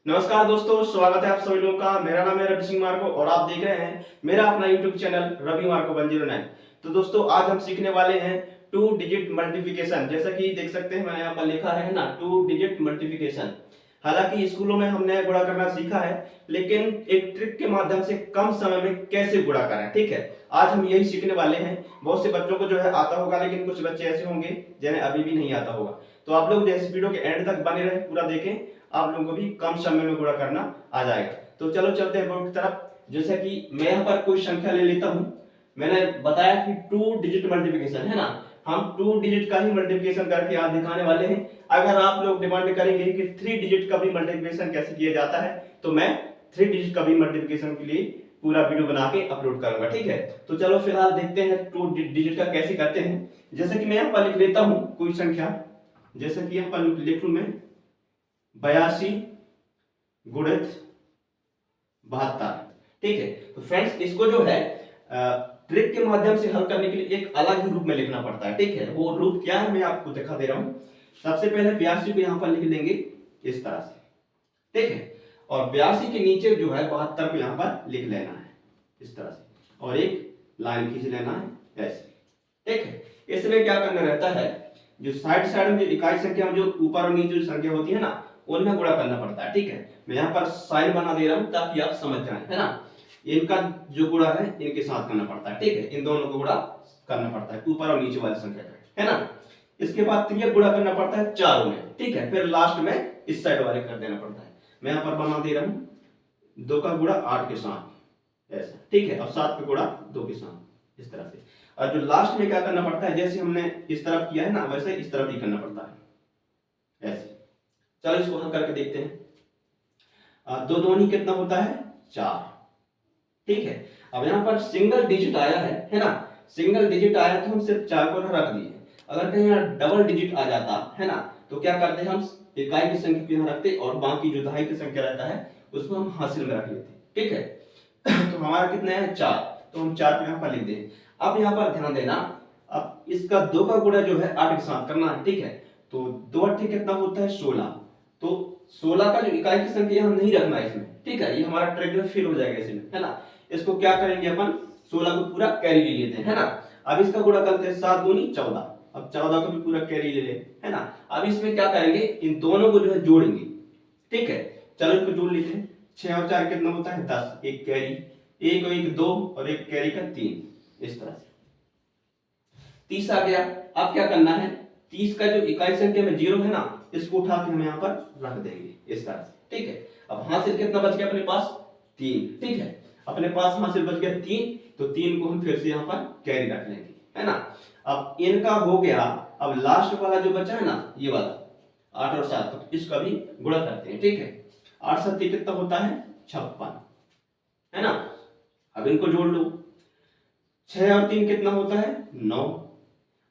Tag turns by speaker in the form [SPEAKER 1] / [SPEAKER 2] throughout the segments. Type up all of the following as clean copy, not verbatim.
[SPEAKER 1] नमस्कार दोस्तों, स्वागत है आप सभी लोगों का। मेरा नाम है रवि सिंह मार्को और आप देख रहे हैं मेरा अपना यूट्यूब चैनल रवि मार्को 109। तो दोस्तों आज हम सीखने वाले हैं टू डिजिट मल्टीप्लिकेशन। जैसा कि देख सकते हैं मैंने यहाँ पर लिखा है ना, टू डिजिट मल्टीप्लिकेशन। हालांकि स्कूलों में हमने गुणा करना सीखा है, लेकिन एक ट्रिक के माध्यम से कम समय में कैसे गुणा करें, ठीक है, आज हम यही सीखने वाले हैं। बहुत से बच्चों को जो है आता होगा, लेकिन कुछ बच्चे ऐसे होंगे जिन्हें अभी भी नहीं आता होगा। तो आप लोग जो इस वीडियो के एंड तक बने रहे, पूरा देखें, आप लोगों को भी कम समय में गुणा करना आ जाएगा। तो चलो चलते हैं बोर्ड की तरफ। जैसे कि मैं यहाँ पर कोई संख्या ले लेता हूँ। मैंने बताया कि टू डिजिट मल्टीप्लिकेशन है ना, हम टू डिजिट का ही मल्टीप्लिकेशन करके आज दिखाने वाले हैं। अगर आप लोग डिमांड करेंगे कि थ्री डिजिट का भी मल्टीप्लिकेशन कैसे किया जाता है, तो मैं थ्री डिजिट का भी मल्टीप्लिकेशन के लिए पूरा वीडियो बना के अपलोड करूंगा, ठीक है। तो चलो फिलहाल देखते हैं टू डिजिट का कैसे करते हैं। जैसे कि मैं यहाँ पर लिख लेता हूँ कोई संख्या, जैसे कि यहाँ पर लिख लूं मैं 82 गुणित 72, ठीक है। तो फ्रेंड्स इसको जो है ट्रिक के माध्यम से हल करने के लिए एक अलग ही रूप में लिखना पड़ता है, ठीक है। वो रूप क्या है मैं आपको दिखा दे रहा हूं। सबसे पहले 82 को यहां पर लिख लेंगे इस तरह से, ठीक है, और 82 के नीचे जो है 72 को यहां पर लिख लेना है इस तरह से, और एक लाइन खींच लेना है ऐसे, ठीक है। इसमें क्या करना रहता है, जो साइड साइड में जो इकाई संख्या जो ऊपर और नीचे जो संख्या होती है ना, उनमें गुणा करना पड़ता है, ठीक है। मैं यहाँ पर साइन बना दे रहा हूं ताकि आप समझ जाएं, है ना। इनका जो गुणा है इनके साथ करना पड़ता है, ठीक है। इन दोनों को गुणा करना पड़ता है ऊपर और नीचे वाली संख्या का, है ना। इसके बाद त्रियक गुणा करना पड़ता है चारों में, ठीक है। फिर लास्ट में इस साइड वाले कर देना पड़ता है। मैं यहाँ पर बना दे रहा हूँ 2 का गुणा 8 के साथ ऐसा, ठीक है, और 7 का गुणा 2 के साथ इस तरह से। और जो लास्ट में क्या करना पड़ता है, जैसे हमने इस तरफ किया है ना, वैसे इस तरफ भी करना पड़ता है ऐसे। चलो इसको हल करके देखते हैं। 2 दूनी कितना होता है 4, ठीक है। अब यहाँ पर सिंगल डिजिट आया है ना, सिंगल डिजिट आया तो हम सिर्फ 4 को रख दिए। अगर कहीं यहाँ डबल डिजिट आ जाता है ना, तो क्या करते हैं, हम इकाई की संख्या को यहाँ रखते और बाकी जो दहाई की संख्या रहता है उसको हम हासिल में रख लेते, ठीक है। तो हमारा कितना है 4, तो हम 4 को यहाँ पर लिख दें। अब यहाँ पर ध्यान देना, अब इसका 2 का गुणा जो है 8 के साथ करना है, ठीक है। तो 2 8 कितना होता है 16, तो 16 का जो इकाई की संख्या यहाँ नहीं रखना है इसमें, ठीक है। ये हमारा ट्रिक जो फेल हो जाएगा इसमें, है ना। इसको क्या करेंगे अपन, 16 को पूरा कैरी ले लेते हैं, है ना। अब इसका गुणा करते हैं 7 दूनी 14, अब 14 को भी पूरा कैरी ले ले, है ना। अब इसमें क्या करेंगे, इन दोनों को जो है जोड़ेंगे, ठीक है। चलो इसको जोड़ लेते हैं। 6 और 4 कितना होता है 10, एक कैरी, एक और एक 2 और एक कैरी का 3 इस तरह से। 30 आ गया। अब क्या करना है, 30 का जो इकाई संख्या में 0 है ना, इसको उठा के हम यहाँ पर रख देंगे इस तरह से, ठीक है। अब हासिल कितना बच गया अपने पास 3, ठीक है। अपने पास हासिल बच गया 3, तो 3 को हम फिर से यहाँ पर कैरी रख लेंगे, है ना। अब इनका हो गया। अब लास्ट वाला जो बचा है ना, ये वाला 8 और 7, तो इसका भी गुणा करते हैं, ठीक है। 8 7 कितना होता है 56, है ना। अब इनको जोड़ लो। 6 और 3 कितना होता है 9,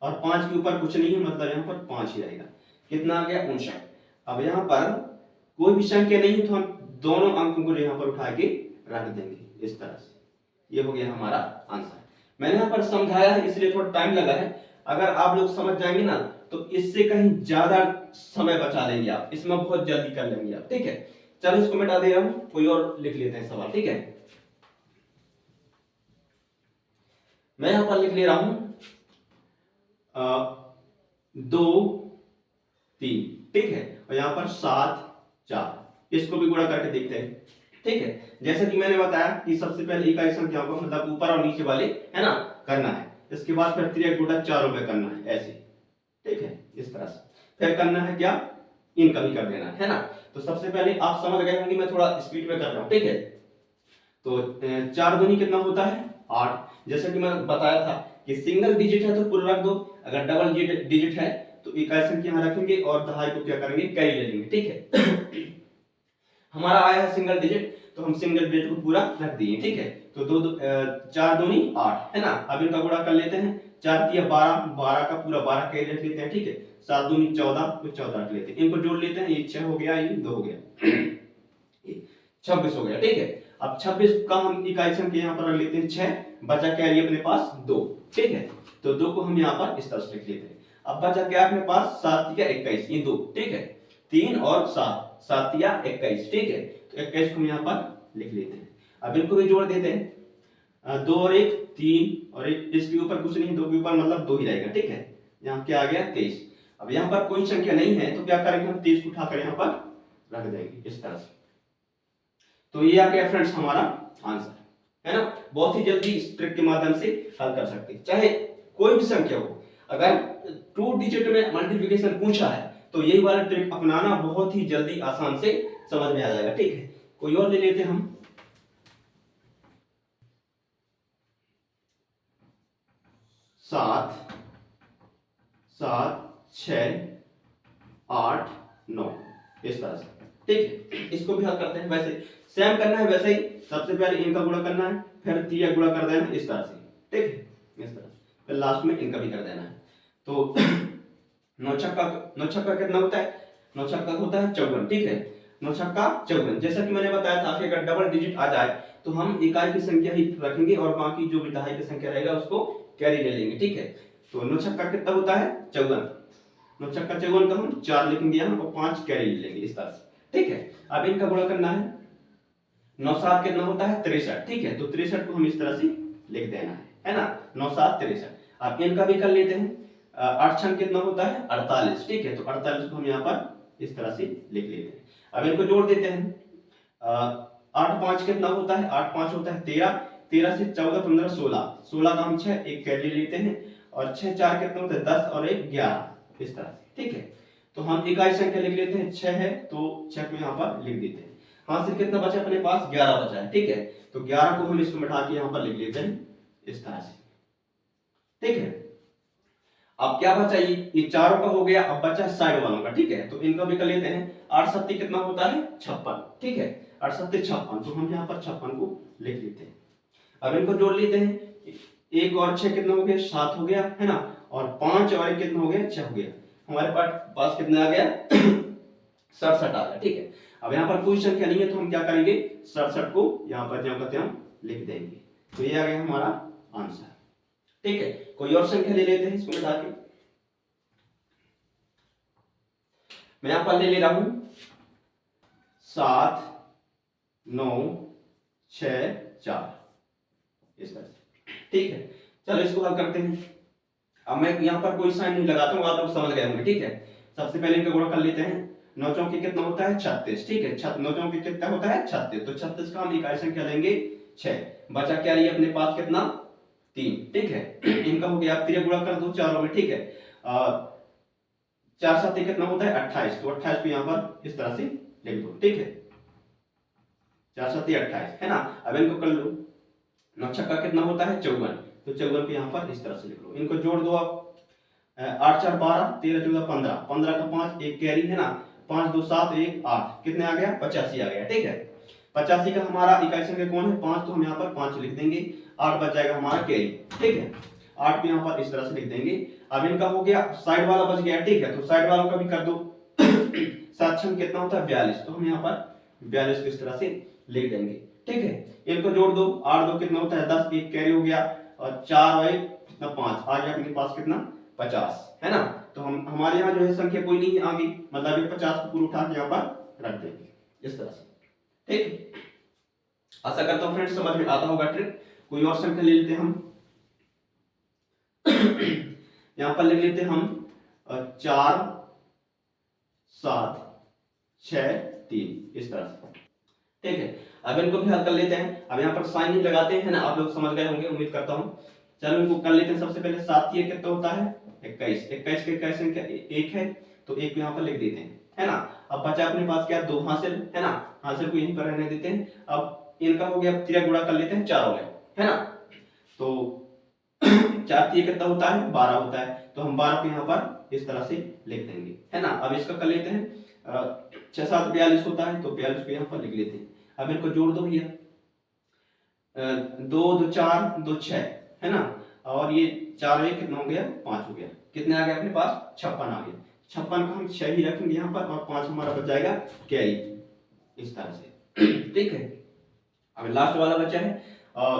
[SPEAKER 1] और 5 के ऊपर कुछ नहीं है, मतलब यहाँ पर 5 ही रहेगा। कितना आ गया 59। अब यहाँ पर कोई भी संख्या नहीं है, तो हम दोनों अंकों को यहाँ पर उठा के रख देंगे इस तरह से। ये हो गया हमारा आंसर। मैंने यहाँ पर समझाया है इसलिए थोड़ा टाइम लगा है। अगर आप लोग समझ जाएंगे ना, तो इससे कहीं ज्यादा समय बचा लेंगे आप, इसमें बहुत जल्दी कर लेंगे आप, ठीक है। चलो इसको मिटा दे रहा हूँ, कोई और लिख लेते हैं सवाल, ठीक है। मैं यहाँ पर लिख ले रहा हूं 2 3, ठीक है, और यहाँ पर 7 4। इसको भी गुणा करके देखते हैं, ठीक है। जैसा कि मैंने बताया कि सबसे पहले इकाई संख्याओं को, मतलब ऊपर और नीचे वाले, है ना, करना है। इसके बाद फिर त्रियक गुणा चारों में करना है ऐसे, ठीक है, इस तरह से। फिर करना है क्या, इनका भी कर देना है ना। तो सबसे पहले आप समझ गए होंगे, मैं थोड़ा स्पीड में कर रहा हूं, ठीक है। तो 4 दूनी कितना होता है 8। जैसा कि मैं बताया था कि सिंगल डिजिट है तो पूरा रख दो, अगर डबल डिजिट है तो इकाई संख्या यहां रखेंगे और दहाई को क्या करेंगे कैरी ले लेंगे, ठीक है। हमारा आया है सिंगल डिजिट, तो हम सिंगल डिजिट को पूरा रख दिए, ठीक है। तो 4 दूनी 8, है ना। अब इनका गुणा कर लेते हैं। 4 दिया 12, 12 का पूरा 12 कैरी रख लेते हैं, ठीक है। 7 दूनी 14, तो 14 रख लेते हैं। इनको जोड़ लेते हैं, ये 6 हो गया, ये 2 हो गया, ये 26 हो गया, ठीक है। अब 26 का हम इकाई संख्या यहाँ पर रख लेते हैं 6, बचा क्या है अपने पास 2, ठीक है। तो 2 को हम यहाँ पर इस तरह से लिख लेते हैं। अब बचा क्या अपने पास 7 या 21, ये 2, ठीक है। 3 और 7, 7 या 21, ठीक है। तो 21 को हम यहाँ पर लिख लेते हैं। अब इनको भी जोड़ देते हैं, 2 और 1 3 और 1, इसके ऊपर कुछ नहीं, 2 के ऊपर मतलब 2 ही रहेगा, ठीक है। यहाँ क्या आ गया 23। अब यहाँ पर कोई संख्या नहीं है तो क्या करेंगे हम 23 को उठाकर यहाँ पर रख देंगे इस तरह से। तो ये आ गया फ्रेंड्स हमारा आंसर, है ना। बहुत ही जल्दी इस ट्रिक के माध्यम से हल कर सकते हैं, चाहे कोई भी संख्या हो। अगर 2 डिजिट में मल्टीप्लिकेशन पूछा है तो यही वाला ट्रिक अपनाना, बहुत ही जल्दी आसान से समझ में आ जाएगा, ठीक है। कोई और ले लेते हैं हम। 7 7 6 8 9 इस तरह से, ठीक है। इसको भी हल करते हैं, वैसे सेम करना है वैसे ही। सबसे पहले इनका गुणा करना है, फिर 3 गुणा कर देना इस तरह से, ठीक है, इस तरह से। फिर लास्ट में इनका भी कर देना है। तो 9 छक्का कितना होता है? 9 छक्का होता है 54, ठीक है। 9 छक्का 54, जैसा कि मैंने बताया था कि अगर डबल डिजिट आ जाए तो हम इकाई की संख्या ही रखेंगे और बाकी जो भी दहाई की संख्या रहेगा उसको कैरी ले लेंगे, ठीक है। तो 9 छक्का कितना होता है 54, 9 छक्का 54 का हम 4 लिखेंगे यहाँ और 5 कैरी ले लेंगे इस तरह से, ठीक है। अब इनका गुणा करना है, 9 7 कितना होता है 63, ठीक है। तो 63 को हम इस तरह से लिख देना है ना, 9 7 63। अब इनका भी कर लेते हैं, 8 छंग कितना होता है 48, ठीक है। तो 48 को हम यहाँ पर इस तरह से लिख लेते हैं। अब इनको जोड़ देते हैं, 8 5 कितना होता है 8 5 होता है 13, 13 से 14 15 16, 16 का हम 6 एक कैरी लेते हैं और 6 4 कितना होता है 10 और 1 11 इस तरह से, ठीक है। तो हम इकाई संख्या लिख लेते हैं, 6 है तो 6 को यहाँ पर लिख देते हैं। हासिल कितना बचा अपने पास 11 बचा है, ठीक है। तो 11 को हम इसको मिटा के यहाँ पर लिख लेते हैं इस तरह से, ठीक है। अब क्या बचा, ये चारों का हो गया, अब बचा साइड वालों का, ठीक है। तो इनका भी कर लेते हैं, 8 7 कितना होता है 56, ठीक है। 8 7 56, तो हम यहाँ पर 56 को लिख लेते हैं। अब इनको जोड़ लेते हैं, 1 और 6 कितना हो गया 7 हो गया, है ना। और 5 और 1 कितना हो गया 6 हो गया। हमारे पास कितना आ गया 67 आ गया, ठीक है। अब यहाँ पर कोई संख्या नहीं है तो हम क्या करेंगे 67 को यहाँ पर ज्यों का त्यों लिख देंगे। तो ये आ गया हमारा आंसर, ठीक है। कोई और संख्या ले लेते हैं इसको मिटा के। मैं यहाँ पर ले रहा हूं 7 9 6 4 इस तरह से, ठीक है। चलो इसको हल करते हैं। अब मैं यहाँ पर कोई साइन नहीं लगाता हूँ, आप लोग समझ गए होंगे, ठीक है। सबसे पहले इनका गुणा कर लेते हैं, 9 चौके कितना होता है 36, ठीक है। 9 चौके कितना होता है 36, तो 36 का हम इकाई संख्या लेंगे 6, बचा क्या रही अपने पास कितना 3, ठीक है। इनका हो गया, अब 3 गुणा कर दो चारों में, ठीक है। 4 7 कितना होता है 28, तो 28 को यहाँ पर इस तरह से लिख दो, ठीक है। 4 7 28, है ना। अब इनको कर लो, 9 छक्का कितना होता है 54, तो 54 को यहाँ पर इस तरह से लिख लो। इनको जोड़ दो आप, 8 4 12 13 14 15, 15 का 5 एक कैरी, है ना। 5 2 7 1 8 कितने आ गया 85 आ गया, ठीक है। 85 का हमारा इकाई संख्या कौन है 5, तो हम यहाँ पर 5 लिख देंगे, 8 बच जाएगा हमारा कैरी, ठीक है। 8 को यहाँ पर इस तरह से लिख देंगे। अब इनका हो गया, साइड वाला बच गया, ठीक है। तो साइड वालों का भी कर दो 7 छंग कितना होता है 42, तो हम यहाँ पर 42 को इस तरह से लिख देंगे, ठीक है। इनको जोड़ दो, 8 2 कितना होता है 10, एक कैरी हो गया और 4 और 1 कितना 5 आ गया अपने पास कितना 50, है ना। तो हम हमारे यहाँ जो है संख्या कोई नहीं आ गई, मतलब ये 50 को पूरा उठा के यहाँ पर रख देंगे इस तरह से, ठीक। आशा करता हूँ फ्रेंड्स समझ में आता होगा ट्रिक। कोई और संख्या ले लेते हैं हम। यहाँ पर ले लेते हैं हम 4 7 6 3 इस तरह से, ठीक है। अब इनको भी हल कर लेते हैं। अब यहाँ पर साइन नहीं लगाते हैं ना, आप लोग समझ गए होंगे उम्मीद करता हूँ। चलो इनको कर लेते हैं। सबसे पहले 7 ये कितना होता है 21, 21 के इकाई संख्या 1 है, तो 1 को यहाँ पर लिख देते हैं, है ना। अब बचा अपने पास क्या 2 हासिल, है ना। हासिल को यहीं पर रहने देते हैं। अब इनका हो गया, 3 गुणा कर लेते हैं चारों में, है ना। तो 4 3 कितना होता है 12 होता है, तो हम 12 को यहाँ पर इस तरह से लिख देंगे, है ना। अब इसका कर लेते हैं, 6 7 42 होता है, तो 42 को यहाँ पर लिख लेते हैं। अब इनको जोड़ दो भैया, 2 2 4 2 6, है ना। और ये 4 1 कितना हो गया 5 हो गया, कितने आ गया अपने पास 56 आ गया। 56 का हम 6 ही रखेंगे यहाँ पर और 5 हमारा बच जाएगा कैरी इस तरह से, ठीक है। अब लास्ट वाला बचा है, और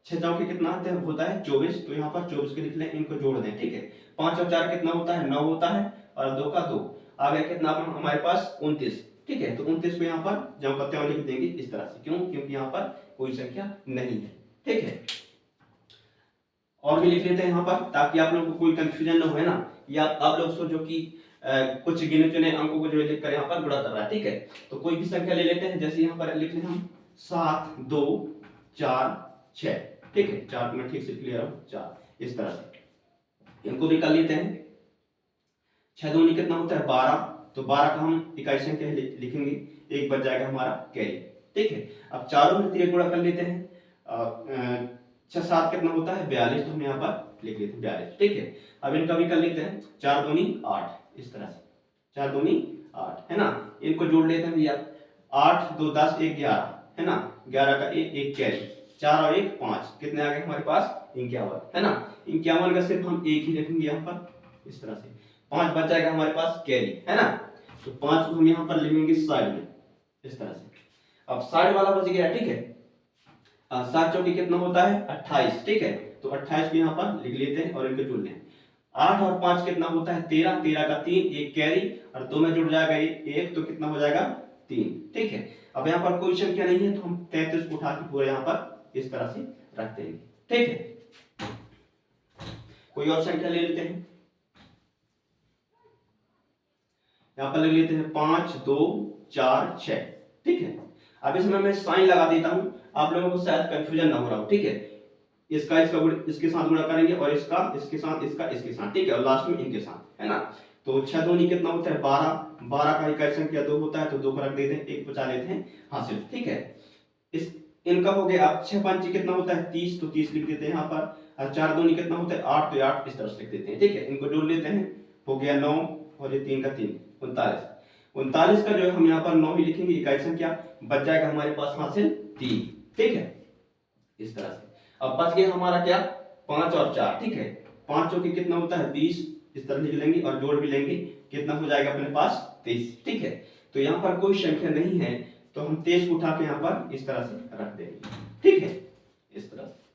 [SPEAKER 1] 6 चौके कितना होता है 24, तो यहाँ पर 24 के लिख लें, इनको जोड़ दें, ठीक है। 5 और 4 कितना होता है 9 होता है, और 2 का 2 आ गया कितना हमारे पास 29, ठीक है। तो 29 को यहाँ पर जमा करते हुए लिख देंगे इस तरह से। क्यों? क्योंकि यहाँ पर कोई संख्या नहीं है, ठीक है। और भी लिख लेते हैं यहाँ पर, ताकि आप लोगों को कोई कंफ्यूजन न हो, है ना। या आप लोग सोचो कि कुछ गिने चुने अंकों को जो है लिखकर यहाँ पर गुणा कर रहा है, ठीक है। तो कोई भी संख्या ले लेते हैं, जैसे यहाँ पर लिख लेते हैं हम 7 2 4 6, ठीक है। 4 को मैं ठीक से क्लियर हूँ, 4, इस तरह से इनको भी कर लेते हैं। 6 दूनी कितना होता है 12, तो 12 का हम इकाई संख्या लिखेंगे, एक बच जाएगा हमारा कैरी, ठीक है। अब चारों में 3 गुणा कर लेते हैं। 6 7 कितना होता है 42, तो हम यहाँ पर लिख लेते हैं 42, ठीक है। अब इनका भी कर लेते हैं, 4 दूनी 8, इस तरह से 4 दूनी 8, है ना। इनको जोड़ लेते हैं भैया, 8 2 10 1 11, है ना। 11 का एक कैरी, 4 और 1 5, कितने आ गए हमारे पास 51, है ना। 51 का सिर्फ हम एक ही लिखेंगे यहाँ पर इस तरह से, 5 बच जाएगा हमारे पास कैरी, है ना। तो 5 को हम यहाँ पर लिखेंगे साइड में इस तरह से। अब साइड वाला बच गया, ठीक है। 7 चौके कितना होता है 28, ठीक है। तो 28 को यहाँ पर लिख लेते हैं और इनको जोड़ लें। 8 और 5 कितना होता है 13, 13 का 3, एक कैरी और 2 में जुड़ जाएगा एक, तो कितना हो जाएगा 3, ठीक है। अब यहाँ पर कोई संख्या नहीं है, तो हम 33 को उठा के पूरे यहाँ पर इस तरह से रख देंगे, ठीक है। कोई और संख्या ले लेते हैं, यहाँ पर लिख लेते हैं 5 2 4 6, ठीक है। अब इसमें मैं साइन लगा देता हूं, आप लोगों को शायद कंफ्यूजन ना हो रहा हो, ठीक है। इसका इसके साथ गुणा करेंगे और इसका इसके साथ, इसका इसके साथ, ठीक है। और लास्ट में इनके साथ, है ना। तो 6 दूनी कितना होता है 12, 12 का इकाई संख्या 2 होता है, तो 2 को रख देते हैं, 1 बचा लेते हैं हासिल, ठीक है। इस इनका हो गया। अब 6 5 कितना होता है 30, तो 30 लिख देते हैं यहाँ पर। और 4 दूनी कितना होता है 8, तो 8 इस तरह से लिख देते हैं, ठीक है। इनको जोड़ लेते हैं, हो गया 9 और ये 3 का 3 39, 39 का जो है हम यहाँ पर 9 ही लिखेंगे इकाई संख्या, बच जाएगा हमारे पास हासिल 3, ठीक है, इस तरह से। अब बच गया हमारा क्या 5 और 4, ठीक है। 5 चौके कितना होता है 20, इस तरह लिख लेंगे और जोड़ भी लेंगे, कितना हो जाएगा अपने पास 23, ठीक है। तो यहाँ पर कोई संख्या नहीं है, तो हम 23 को उठा के यहाँ पर इस तरह से रख देंगे, ठीक है, इस तरह से।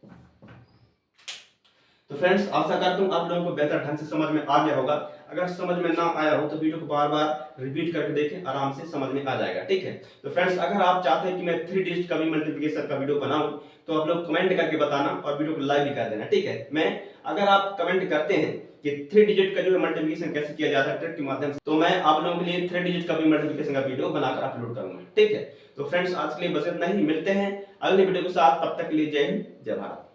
[SPEAKER 1] तो फ्रेंड्स, आशा करता हूँ आप लोगों को बेहतर ढंग से समझ में आ गया होगा। अगर समझ में ना आया हो तो वीडियो को बार बार रिपीट करके देखें, आराम से समझ में आ जाएगा, ठीक है। तो फ्रेंड्स, अगर आप चाहते हैं कि मैं 3 डिजिट का भी मल्टीप्लिकेशन का वीडियो बनाऊं, तो आप लोग कमेंट करके बताना और वीडियो को लाइक भी कर देना, ठीक है। मैं अगर आप कमेंट करते हैं कि 3 डिजिट का जो है मल्टीप्लिकेशन कैसे किया जाता है ट्रिक के माध्यम से, तो मैं आप लोगों के लिए 3 डिजिट का भी मल्टीप्लिकेशन का वीडियो बनाकर अपलोड करूंगा, ठीक है। तो फ्रेंड्स, आज के लिए बस इतना ही, मिलते हैं अगले वीडियो के साथ, तब तक के लिए जय हिंद जय भारत।